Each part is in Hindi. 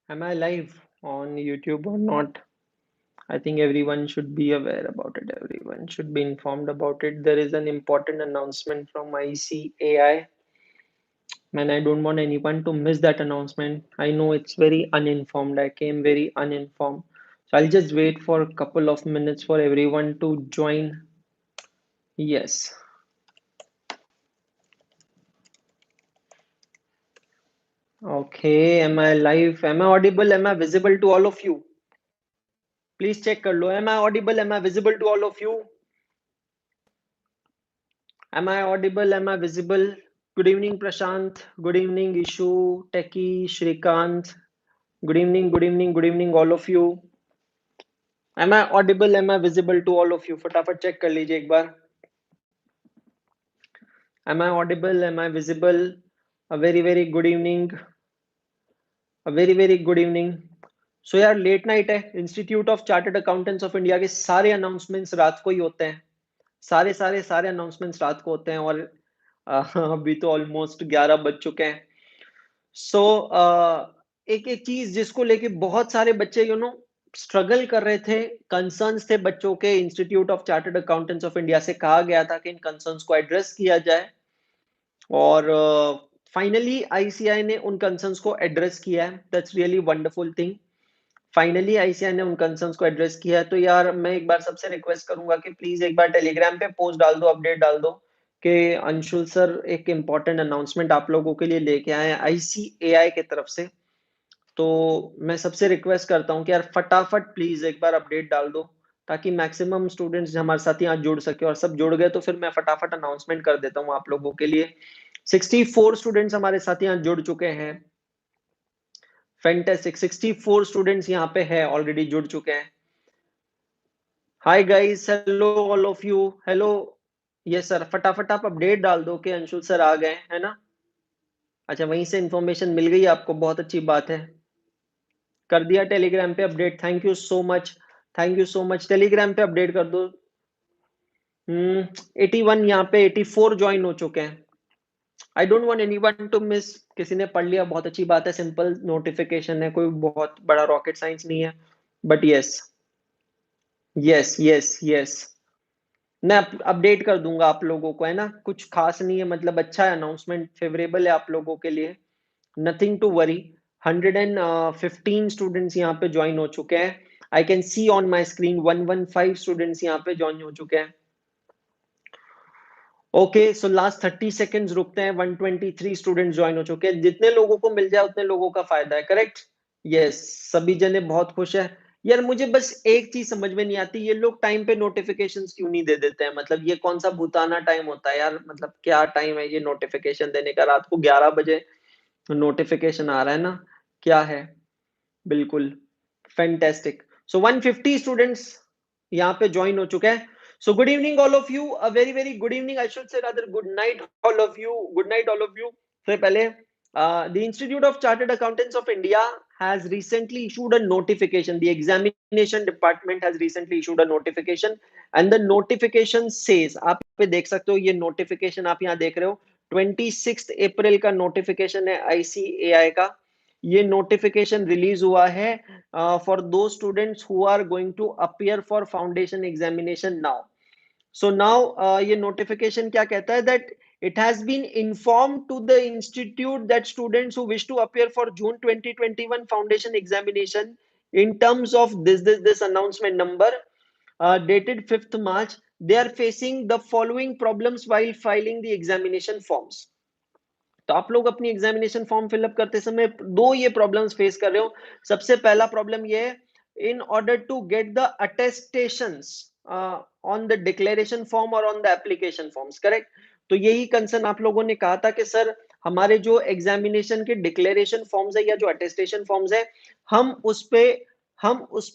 Am I live on YouTube or not? I think everyone should be aware about it. Everyone should be informed about it. There is an important announcement from ICAI, and I don't want anyone to miss that announcement. I know it's very uninformed. I came very uninformed. So I'll just wait for a couple of minutes for everyone to join. Yes. Okay. Am I live? Am I audible? Am I visible to all of you? Please check कर लो. Am I audible? Am I visible to all of you? Am I audible? Am I visible? Good evening, Prashant. Good evening, Ishu, Techie, Shrikant. Good evening, all of you. Am I audible? Am I visible to all of you? फटाफट check कर लीजिए एक बार. Am I audible? Am I visible? A very, very good evening. A very, very good evening. So यार लेट नाइट है. Institute of chartered accountants of India के सारे अनाउंसमेंट्स रात को ही होते हैं. सारे अनाउंसमेंट्स रात को होते हैं और अभी तो ऑलमोस्ट 11 बज चुके हैं. सो एक एक चीज जिसको लेके बहुत सारे बच्चे स्ट्रगल कर रहे थे. कंसर्न्स थे बच्चों के. Institute of chartered accountants of India से कहा गया था कि इन कंसर्न्स को एड्रेस किया जाए और फाइनली आईसीआई ने उन कंसर्न्स को एड्रेस किया है. That's really wonderful thing. Finally ICI ने उन कंसर्न्स को एड्रेस किया है. तो यार मैं एक बार सबसे रिक्वेस्ट करूंगा कि प्लीज एक बार टेलीग्राम पे पोस्ट डाल दो, अपडेट डाल दो कि अंशुल सर एक इम्पॉर्टेंट अनाउंसमेंट आप लोगों के लिए लेके आए हैं आईसीएआई की तरफ से. तो मैं सबसे रिक्वेस्ट करता हूँ कि यार फटाफट प्लीज एक बार अपडेट डाल दो ताकि मैक्सिमम स्टूडेंट्स हमारे साथ यहाँ जुड़ सके. और सब जुड़ गए तो फिर मैं फटाफट अनाउंसमेंट कर देता हूँ आप लोगों के लिए. 64 स्टूडेंट्स हमारे साथ यहाँ जुड़ चुके हैं. फैंटास्टिक. 64 स्टूडेंट्स यहाँ पे है ऑलरेडी जुड़ चुके हैं. Hi guys, hello all of you. Hello. Yes sir, फटाफट आप अपडेट डाल दो कि अंशुल सर आ गए, है ना. अच्छा, वहीं से इंफॉर्मेशन मिल गई आपको, बहुत अच्छी बात है. कर दिया टेलीग्राम पे update. Thank you so much. Thank you so much. Telegram पे अपडेट कर दो. 81 यहाँ पे 84 ज्वाइन हो चुके हैं. I don't want anyone to miss. किसी ने पढ़ लिया, बहुत अच्छी बात है. सिंपल नोटिफिकेशन है, कोई बहुत बड़ा रॉकेट साइंस नहीं है. But yes, yes yes yes, मैं अपडेट कर दूंगा आप लोगों को, है ना. कुछ खास नहीं है, मतलब अच्छा है अनाउंसमेंट, फेवरेबल है आप लोगों के लिए. Nothing to worry. 115 स्टूडेंट्स यहाँ पे ज्वाइन हो चुके हैं. I can see on my screen 115 students यहाँ पे ज्वाइन हो चुके हैं. ओके, सो लास्ट 30 सेकेंड्स रुकते हैं. 123 स्टूडेंट ज्वाइन हो चुके हैं. जितने लोगों को मिल जाए उतने लोगों का फायदा है. करेक्ट. यस, सभी जने बहुत खुश है. यार मुझे बस एक चीज समझ में नहीं आती, ये लोग टाइम पे नोटिफिकेशंस क्यों नहीं दे देते हैं. मतलब ये कौन सा भूताना टाइम होता है यार. मतलब क्या टाइम है ये नोटिफिकेशन देने का. रात को 11 बजे नोटिफिकेशन आ रहा है ना. क्या है. बिल्कुल. फैंटास्टिक. सो 150 स्टूडेंट्स यहाँ पे ज्वाइन हो चुके हैं. So good evening all of you. A very very good evening. I should say rather good night all of you. Good night all of you. So पहले the Institute of Chartered Accountants of India has recently issued a notification. The examination department has recently issued a notification, and the notification says, आप पे देख सकते हो ये notification आप यहाँ देख रहे हो. 26 अप्रैल का notification है ICAI का. ये नोटिफिकेशन रिलीज हुआ है for those students who are going to appear for foundation examination now. So now ये नोटिफिकेशन क्या कहता है that it has been informed to the institute that students who wish to appear for June 2021 foundation examination in terms of this announcement number dated 5th March, they are facing the following problems while filing the examination forms. तो आप लोग अपनी एग्जामिनेशन फॉर्म फिलअप करते समय दो ये प्रॉब्लम्स फेस कर रहे हो. सबसे पहला प्रॉब्लम ये है, in order to get the attestations on the declaration form और on the application forms. Correct. तो यही कंसर्न आप लोगों ने कहा था कि सर हमारे जो एग्जामिनेशन के डिक्लेरेशन फॉर्म्स है या जो अटेस्टेशन फॉर्म्स है, हम उस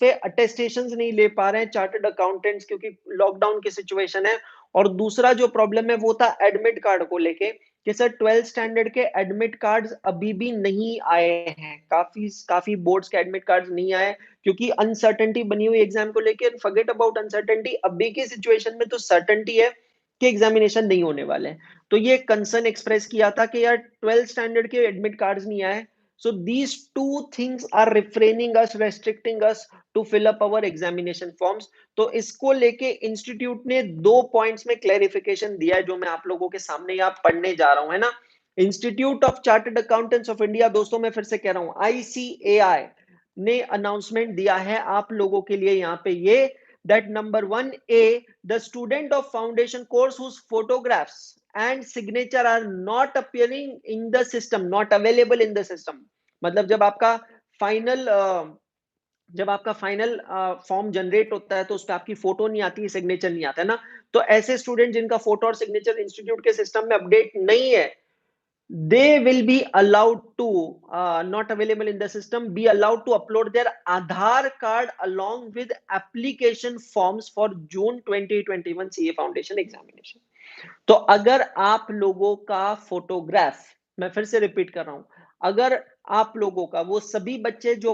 पे अटेस्टेशंस नहीं ले पा रहे हैं चार्टर्ड अकाउंटेंट्स क्योंकि लॉकडाउन की सिचुएशन है. और दूसरा जो प्रॉब्लम है वो था एडमिट कार्ड को लेके कि सर 12th स्टैंडर्ड के एडमिट कार्ड्स अभी भी नहीं आए हैं. काफी काफी बोर्ड्स के एडमिट कार्ड्स नहीं आए क्योंकि अनसर्टेनिटी बनी हुई एग्जाम को लेके. फॉरगेट अबाउट अनसर्टेनिटी, अभी की सिचुएशन में तो सर्टेनिटी है कि एग्जामिनेशन नहीं होने वाले हैं. तो ये कंसर्न एक्सप्रेस किया था कि यार 12th स्टैंडर्ड के एडमिट कार्ड्स नहीं आए. So these two things are refraining us, restricting us to fill up our examination forms. तो इसको लेके इंस्टीट्यूट ने 2 पॉइंट्स में क्लैरिफिकेशन दिया है, जो मैं आप लोगों के सामने यहाँ पढ़ने जा रहा हूं, है ना। Institute of chartered accountants of India, दोस्तों मैं फिर से कह रहा हूं, ICAI ने अनाउंसमेंट दिया है आप लोगों के लिए यहाँ पे ये, that number 1A, the student of foundation course whose photographs and signature are not appearing in the system, not available in the system, मतलब जब आपका फाइनल फॉर्म जनरेट होता है तो उस पर आपकी फोटो नहीं आती है, सिग्नेचर नहीं आता है ना, तो ऐसे स्टूडेंट जिनका फोटो और सिग्नेचर इंस्टीट्यूट के सिस्टम में अपडेट नहीं है, they will be allowed to, not available in the system, be allowed to upload their Aadhaar card along with application forms for June 2021 CA Foundation examination. तो अगर आप लोगों का फोटोग्राफ, मैं फिर से रिपीट कर रहा हूं, अगर आप लोगों का वो सभी बच्चे जो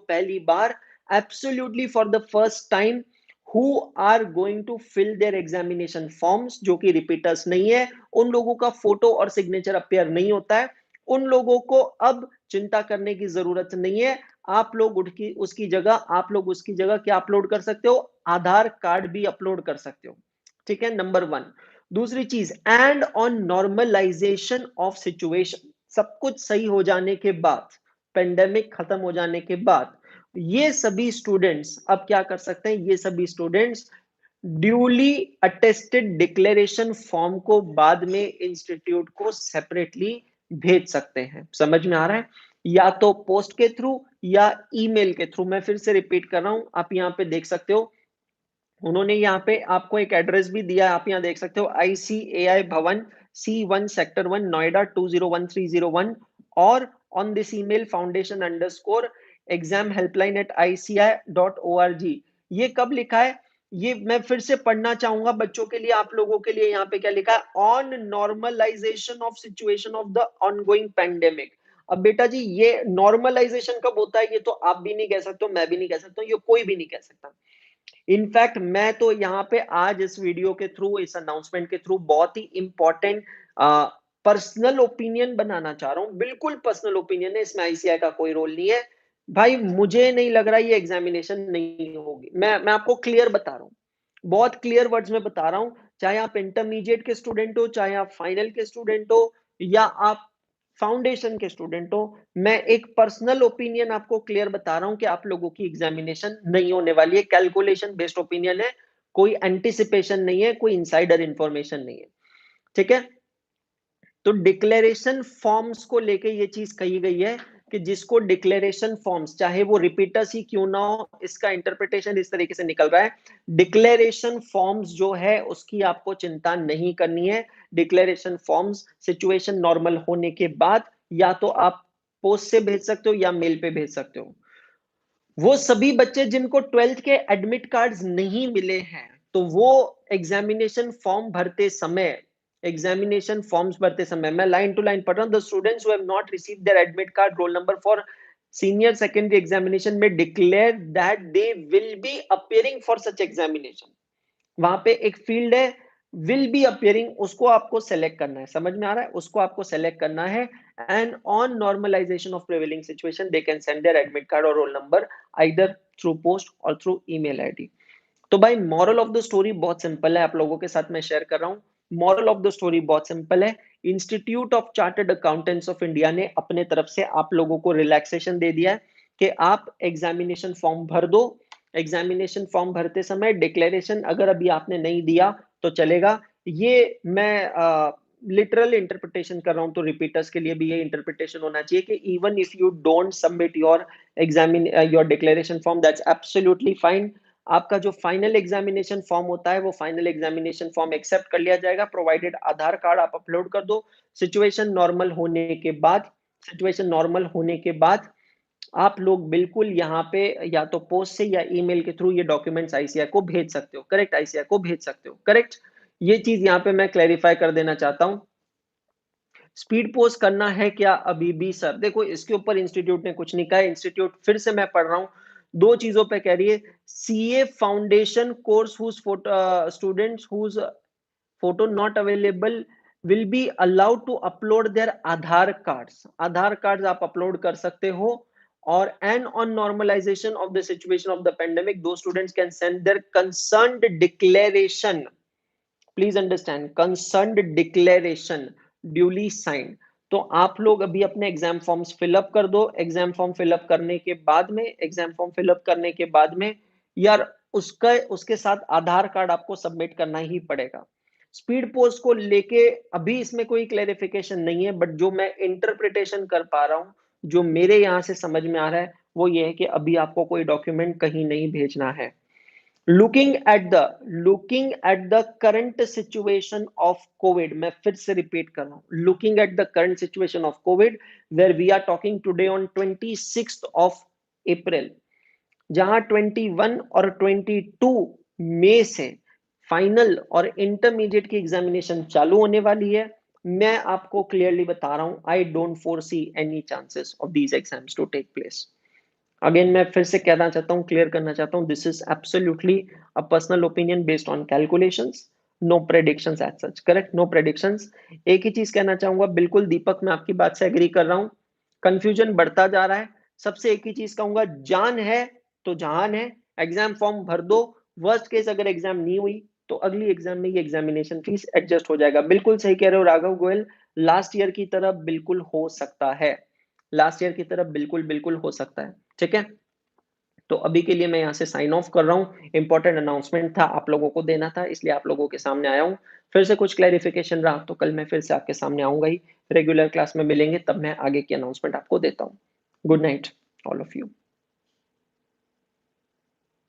पहली बार absolutely for the first time who are going to fill their examination forms, जो कि रिपीटर्स नहीं है, उन लोगों का फोटो और सिग्नेचर अपेयर नहीं होता है, उन लोगों को अब चिंता करने की जरूरत नहीं है। आप लोग उसकी जगह क्या अपलोड कर सकते हो, आधार कार्ड भी अपलोड कर सकते हो, ठीक है, नंबर 1। दूसरी चीज, and on normalisation of situation, सब कुछ सही हो जाने के बाद, पेंडेमिक खत्म हो जाने के बाद, ये सभी स्टूडेंट्स अब क्या कर सकते हैं, ये सभी students duly attested declaration form को बाद में इंस्टीट्यूट को सेपरेटली भेज सकते हैं। समझ में आ रहा है, या तो पोस्ट के थ्रू या ईमेल के थ्रू। मैं फिर से रिपीट कर रहा हूं, आप यहाँ पे देख सकते हो, उन्होंने यहाँ पे आपको एक एड्रेस भी दिया है, आप यहाँ देख सकते हो, ICAI भवन, C1 सेक्टर 1 नोएडा 201301, और ऑन दिस ईमेल foundation_exam_helpline@ici.org। ये कब लिखा है, ये मैं फिर से पढ़ना चाहूंगा बच्चों के लिए, आप लोगों के लिए, यहाँ पे क्या लिखा है, on normalisation of situation of the ongoing pandemic. अब बेटा जी ये नॉर्मलाइजेशन कब होता है, ये तो आप भी नहीं कह सकते, मैं भी नहीं कह सकता, ये कोई भी नहीं कह सकता। इनफैक्ट मैं तो यहाँ पे आज इस वीडियो के थ्रू, इस अनाउंसमेंट के थ्रू बहुत ही इंपॉर्टेंट पर्सनल ओपिनियन बनाना चाह रहा हूँ, बिल्कुल पर्सनल ओपिनियन है, इसमें ICAI का कोई रोल नहीं है भाई। मुझे नहीं लग रहा ये एग्जामिनेशन नहीं होगी, मैं आपको क्लियर बता रहा हूँ, बहुत क्लियर वर्ड्स में बता रहा हूँ, चाहे आप इंटरमीडिएट के स्टूडेंट हो, चाहे आप फाइनल के स्टूडेंट हो, या आप फाउंडेशन के स्टूडेंट हो, मैं एक पर्सनल ओपिनियन आपको क्लियर बता रहा हूं कि आप लोगों की एग्जामिनेशन नहीं होने वाली है। कैलकुलेशन बेस्ड ओपिनियन है, कोई एंटिसिपेशन नहीं है, कोई इनसाइडर इंफॉर्मेशन नहीं है, ठीक है। तो डिक्लेरेशन फॉर्म्स को लेके ये चीज कही गई है कि जिसको डिक्लेरेशन फॉर्म्स, चाहे वो रिपीटर्स ही क्यों ना हो, इसका इंटरप्रिटेशन इस तरीके से निकल रहा है, डिक्लेरेशन फॉर्म्स जो है उसकी आपको चिंता नहीं करनी है। डिक्लेरेशन फॉर्म्स सिचुएशन नॉर्मल होने के बाद या तो आप पोस्ट से भेज सकते हो या मेल पे भेज सकते हो। वो सभी बच्चे जिनको 12th के एडमिट कार्ड्स नहीं मिले हैं, तो वो एग्जामिनेशन फॉर्म्स भरते समय, मैं लाइन टू लाइन पढ़ रहा हूं, the students who have not received their admit card roll number for senior secondary examination में declare that they will be appearing for such examination. वहां पे एक फील्ड है विल बी अपियरिंग, उसको आपको सेलेक्ट करना है, समझ में आ रहा है, उसको आपको सेलेक्ट करना है। And on normalisation of prevailing situation they can send their admit card और roll number either through post और थ्रू ईमेल आईडी। तो भाई मॉरल ऑफ द स्टोरी बहुत सिंपल है, आप लोगों के साथ मैं शेयर कर रहा हूँ। मॉरल ऑफ द स्टोरी बहुत सिंपल है, institute of chartered accountants of India ने अपने तरफ से आप लोगों को रिलैक्सेशन दे दिया है कि आप एग्जामिनेशन फॉर्म भर दो। एग्जामिनेशन फॉर्म भरते समय डिक्लेरेशन अगर अभी आपने नहीं दिया तो चलेगा। ये मैं लिटरल इंटरप्रिटेशन कर रहा हूं, तो रिपीटर्स के लिए भी ये इंटरप्रिटेशन होना चाहिए कि even if you don't submit your declaration form, that's absolutely fine. आपका जो फाइनल एग्जामिनेशन फॉर्म होता है वो फाइनल एग्जामिनेशन फॉर्म एक्सेप्ट कर लिया जाएगा, प्रोवाइडेड आधार कार्ड आप अपलोड कर दो। सिचुएशन नॉर्मल होने के बाद आप लोग बिल्कुल यहाँ पे या तो पोस्ट से या ईमेल के थ्रू ये डॉक्यूमेंट्स ICAI को भेज सकते हो, करेक्ट, ICAI को भेज सकते हो, करेक्ट। ये चीज यहाँ पे मैं क्लैरिफाई कर देना चाहता हूँ। स्पीड पोस्ट करना है क्या अभी भी सर, देखो इसके ऊपर इंस्टीट्यूट ने कुछ नहीं कहा। इंस्टीट्यूट फिर से मैं पढ़ रहा हूँ, दो चीजों पे कह रही है, CA foundation course whose students whose photo not available will be allowed to upload their Aadhaar cards. Aadhaar cards आप upload कर सकते हो. और and on normalization of the situation of the pandemic, those students can send their concerned declaration. Please understand, concerned declaration duly signed. तो आप लोग अभी अपने एग्जाम फॉर्म्स फिलअप कर दो. एग्जाम फॉर्म फिलअप करने के बाद में, एग्जाम फॉर्म फिलअप करने के बाद में यार उसका उसके साथ आधार कार्ड आपको सबमिट करना ही पड़ेगा. स्पीड पोस्ट को लेके अभी इसमें कोई क्लेरिफिकेशन नहीं है, बट जो मैं इंटरप्रिटेशन कर पा रहा हूं, जो मेरे यहां से समझ में आ रहा है, वो ये है कि अभी आपको कोई डॉक्यूमेंट कहीं नहीं भेजना है. Looking at the current situation of covid, मैं फिर से रिपीट कर रहा हूं, looking at the current situation of covid, where we are talking today on 26th of April, जहां 21 और 22 मई से फाइनल और इंटरमीडिएट की एग्जामिनेशन चालू होने वाली है. मैं आपको क्लियरली बता रहा हूं, I don't foresee any chances of these exams to take place. Again मैं फिर से कहना चाहता हूं, क्लियर करना चाहता हूं, this is absolutely a personal opinion based on calculations, no predictions as such. Correct, no predictions. एक ही चीज कहना चाहूंगा, बिल्कुल दीपक, मैं आपकी बात से एग्री कर रहा हूं, कंफ्यूजन बढ़ता जा रहा है. सबसे एक ही चीज कहूंगा, जान है तो जहान है. एग्जाम फॉर्म भर दो. वर्स्ट केस अगर एग्जाम नहीं हुई तो अगली एग्जाम में ये एग्जामिनेशन फीस एडजस्ट हो जाएगा. बिल्कुल सही कह रहे हो राघव गोयल, लास्ट ईयर की तरह बिल्कुल हो सकता है. लास्ट ईयर की तरफ बिल्कुल बिल्कुल हो सकता है. ठीक है, तो अभी के लिए मैं यहाँ से साइन ऑफ कर रहा हूँ. इंपॉर्टेंट अनाउंसमेंट था, आप लोगों को देना था, इसलिए आप लोगों के सामने आया हूँ. फिर से कुछ क्लैरिफिकेशन रहा तो कल मैं फिर से आपके सामने आऊंगा ही. रेगुलर क्लास में मिलेंगे, तब मैं आगे की अनाउंसमेंट आपको देता हूँ. Good night all of you.